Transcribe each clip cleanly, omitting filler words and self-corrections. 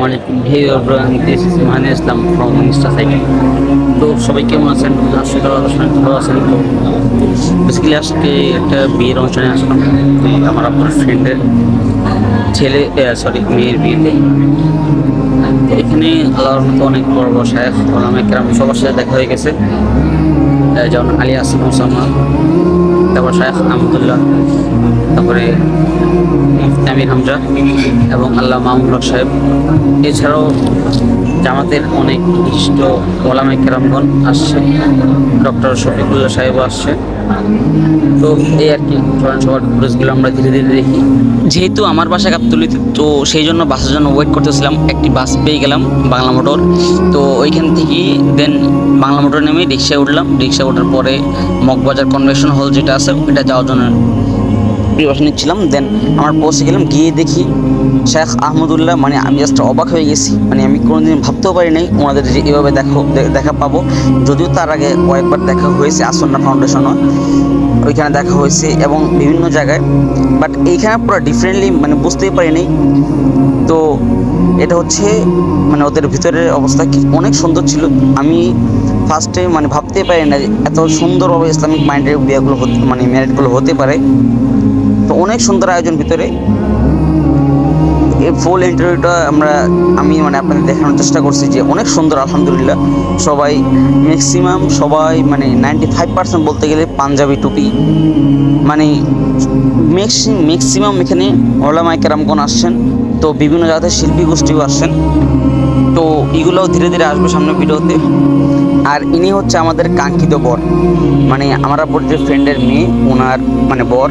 Assalamualaikum. Hey everyone, this is Mahani Islam from Insta Cycle. তো সবাই কেমন আছেন? আশা করি ভালো আছেন। তো বেসিক্যালি আজকে একটা বিয়ের অনুষ্ঠানে আসলাম, আমার আপনার ফ্রেন্ডের মেয়ের বিয়েতে। এখানে আল্লাহর মতো অনেক বড় বড় শায়েখ ওলামা কেরাম সবার সাথে দেখা হয়ে গেছে, যেমন আলী হাসান ওসামা, তারপর শায়েখ আহমদুল্লাহ, তারপরে মুফতি আমির হামজা এবং আল্লাহ মামুন হক সাহেব। এছাড়াও জামাতের অনেক বিশিষ্ট ওলামা কেরামগণ আসছে, ডক্টর শফিকুল্লাহ সাহেবও আসছে। তো এই আর কি, সবার ফুটেজগুলো আমরা ধীরে ধীরে দেখি। যেহেতু আমার বাসা গাবতলীতে, তো সেই জন্য বাসের জন্য ওয়েট করতেছিলাম। একটি বাস পেয়ে গেলাম, বাংলা মোটর। তো ওইখান থেকেই দেন বাংলা মোটর নেমে রিক্সায় উঠলাম। রিক্সা ওঠার পরে মগবাজার কনভেনশন হল যেটা আছে, ওটা যাওয়ার জন্য প্রিপারেশন নিচ্ছিলাম। দেন আমার পৌঁছে গেলাম, গিয়ে দেখি শেখ আহমদুল্লাহ। মানে আমি জাস্ট অবাক হয়ে গেছি। মানে আমি কোনোদিন ভাবতেও পারি নাই ওনাদের যে এভাবে দেখা পাবো। যদিও তার আগে কয়েকবার দেখা হয়েছে, আসন্না ফাউন্ডেশনও ওইখানে দেখা হয়েছে এবং বিভিন্ন জায়গায়, বাট এইখানে পুরো ডিফারেন্টলি মানে বুঝতেই পারিনি। তো এটা হচ্ছে মানে ওদের ভিতরের অবস্থা কি অনেক সুন্দর ছিল। আমি ফার্স্টে মানে ভাবতেই পারি না এত সুন্দরভাবে ইসলামিক মাইন্ডের বিয়েগুলো মানে ম্যারেজগুলো হতে পারে। তো অনেক সুন্দর আয়োজন ভিতরে। এই ফুল ইন্টারভিউটা আমি মানে আপনাদের দেখানোর চেষ্টা করছি যে অনেক সুন্দর, আলহামদুলিল্লাহ। সবাই ম্যাক্সিমাম সবাই মানে 95% বলতে গেলে পাঞ্জাবি টুপি, মানে ম্যাক্সিমাম এখানে ওলামায়ে কেরামগণ আসছেন। তো বিভিন্ন জায়গাতে শিল্পী গোষ্ঠীও আসছেন। তো এগুলোও ধীরে ধীরে আসবে সামনে ভিডিওতে। আর ইনি হচ্ছে আমাদের কাঙ্ক্ষিত বর, মানে আমার আপুর যে ফ্রেন্ডের মেয়ে, ওনার মানে বর।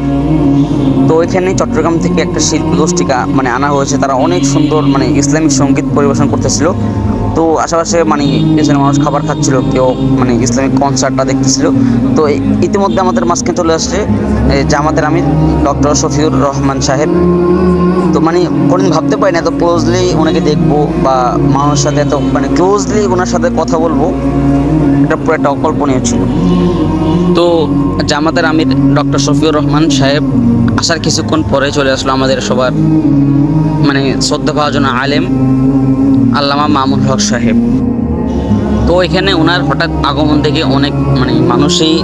তো এখানে চট্টগ্রাম থেকে একটা শিল্পী গোষ্ঠীকে মানে আনা হয়েছে। তারা অনেক সুন্দর মানে ইসলামিক সঙ্গীত পরিবেশন করতেছিল। তো আশেপাশে মানে পেছনে মানুষ খাবার খাচ্ছিল, কেউ মানে ইসলামিক কনসার্টটা দেখতেছিল। তো ইতিমধ্যে আমাদের মাঝখানে চলে আসছে জামাতের আমির ডক্টর শফিউর রহমান সাহেব। তো মানে কোনোদিন ভাবতে পারি না এত ক্লোজলি ওনাকে দেখবো বা মানুষের সাথে এত মানে ক্লোজলি ওনার সাথে কথা বলবো, এটা পুরো একটা অকল্পনীয় ছিল। তো জামাতের আমির ডক্টর শফিউর রহমান সাহেব আসার কিছুক্ষণ পরে চলে আসলো আমাদের সবার মানে শ্রদ্ধাভাজন আলেম আল্লামা মামুন হক সাহেব। তো এখানে ওনার হঠাৎ আগমন থেকে অনেক মানে মানুষই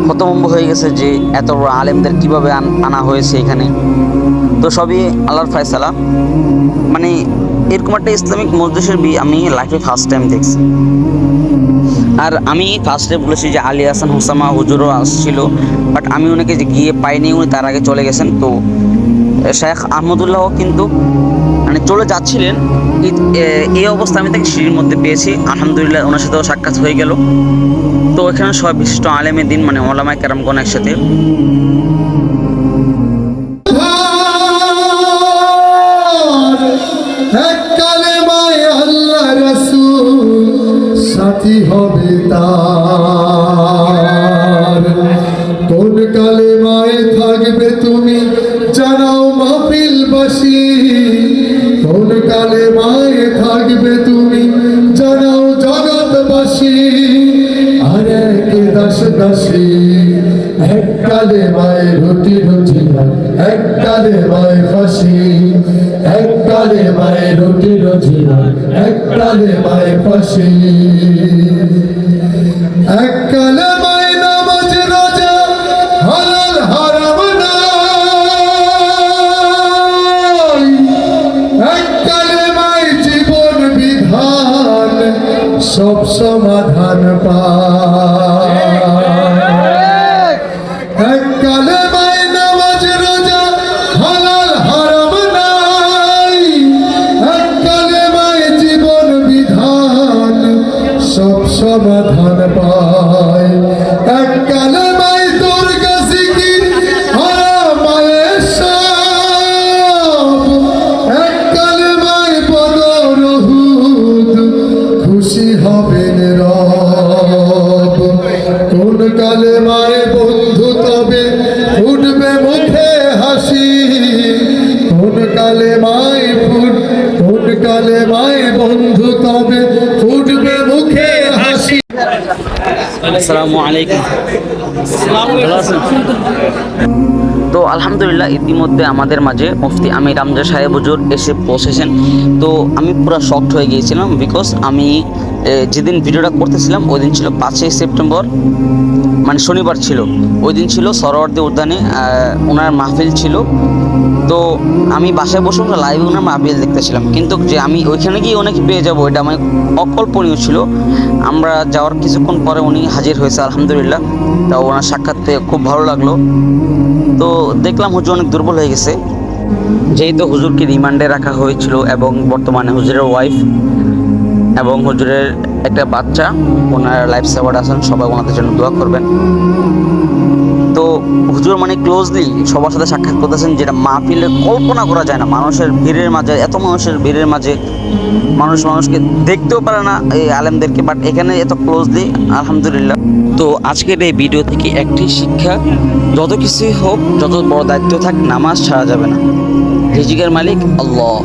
হতভম্ব হয়ে গেছে যে এত বড় আলেমদের কীভাবে আনা হয়েছে এখানে। তো সবই আল্লাহর ফয়সালা। মানে এরকম একটা ইসলামিক মজলিসের বিয়ে আমি লাইফে ফার্স্ট টাইম দেখছি। আর আমি ফার্স্টে বলেছি যে আলী হাসান ওসামা হুজুরও আসছিল, বাট আমি ওনাকে গিয়ে পাইনি, উনি তার আগে চলে গেছেন। তো শেখ আহমদুল্লাহও কিন্তু মানে চলে যাচ্ছিলেন, এই অবস্থা আমি তাকে সিঁড়ির মধ্যে পেয়েছি। আলহামদুলিল্লাহ ওনার সাথেও সাক্ষাৎ হয়ে গেল। তো এখানে সব বিশিষ্ট আলেমের দিন মানে ওলামায়ে কেরামগণ একসাথে। সাথী হবে তার, কোন কালেমায় থাকবে তুমি জানাও মাহফিলবাসী, কোন কালেমায় থাকবে তুমি জানাও জগৎবাসী। আর এক দাস দাসী, এক কালেমায় রুটি রুজিনা, এক কালেমায় ফাঁসি, এক কালেমায় রুটি রুজিনা, এক কালেমায় ফাঁসি। এক কালেমায় নামাজ রোজা হালাল হারাম নাই, এক কালেমায় জীবন বিধান সব সমাধান পায়। এক কালেমায় নামাজ রোজা হালাল হারাম নাই, এক কালেমায় জীবন বিধান সব সমাধান পায়। এক কালেমায় দুর্গা জিকির হারাম মায়ের সব, এক কালেমায় বদর উহুদ খুশি হবেন রব। কোন কালেমায় বন্ধু তবে ফুটবে মুখে হাসি, কোন কালেমায় বন্ধু তবে ফুটবে মুখে হাসি। আসসালামু আলাইকুম। ভালো আছেন? তো তো আলহামদুলিল্লাহ ইতিমধ্যে আমাদের মাঝে মুফতি আমির হামজা সাহেব হুজুর এসে পৌঁছেছেন। তো আমি পুরো শকড হয়ে গিয়েছিলাম, বিকজ আমি যেদিন ভিডিওটা করতেছিলাম ওই দিন ছিল 5ই সেপ্টেম্বর, মানে শনিবার ছিল। ওই দিন ছিল সরোয়ার্দী উদ্যানে ওনার মাহফিল ছিল। তো আমি বাসায় বসে লাইভে ওনার মাহফিল দেখতেছিলাম, কিন্তু যে আমি ওইখানে গিয়ে অনেক পেয়ে যাবো এটা আমার অকল্পনীয় ছিল। আমরা যাওয়ার কিছুক্ষণ পরে উনি হাজির হয়েছে আলহামদুলিল্লাহ। তা ওনার সাক্ষাৎ পেয়ে খুব ভালো লাগলো। তো দেখলাম হুজুর অনেক দুর্বল হয়ে গেছে, যেহেতু হুজুরকে রিমান্ডে রাখা হয়েছিল এবং বর্তমানে হুজুরের ওয়াইফ এবং হুজুরের একটা বাচ্চা ওনার লাইফ সেভার আছেন, সবাই ওনাদের জন্য দোয়া করবেন। তো হুজুর মানে ক্লোজলি সবার সাথে সাক্ষাৎ করতেছেন, যেটা মাহফিলে কল্পনা করা যায় না। মানুষের ভিড়ের মাঝে, এত মানুষের ভিড়ের মাঝে মানুষকে দেখতেও পারে না এই আলেমদেরকে, বাট এখানে এত ক্লোজলি আলহামদুলিল্লাহ। তো আজকের এই ভিডিও থেকে একটি শিক্ষা, যত কিছুই হোক, যত বড় দায়িত্ব থাক, নামাজ ছাড়া যাবে না। রিজিকের মালিক আল্লাহ।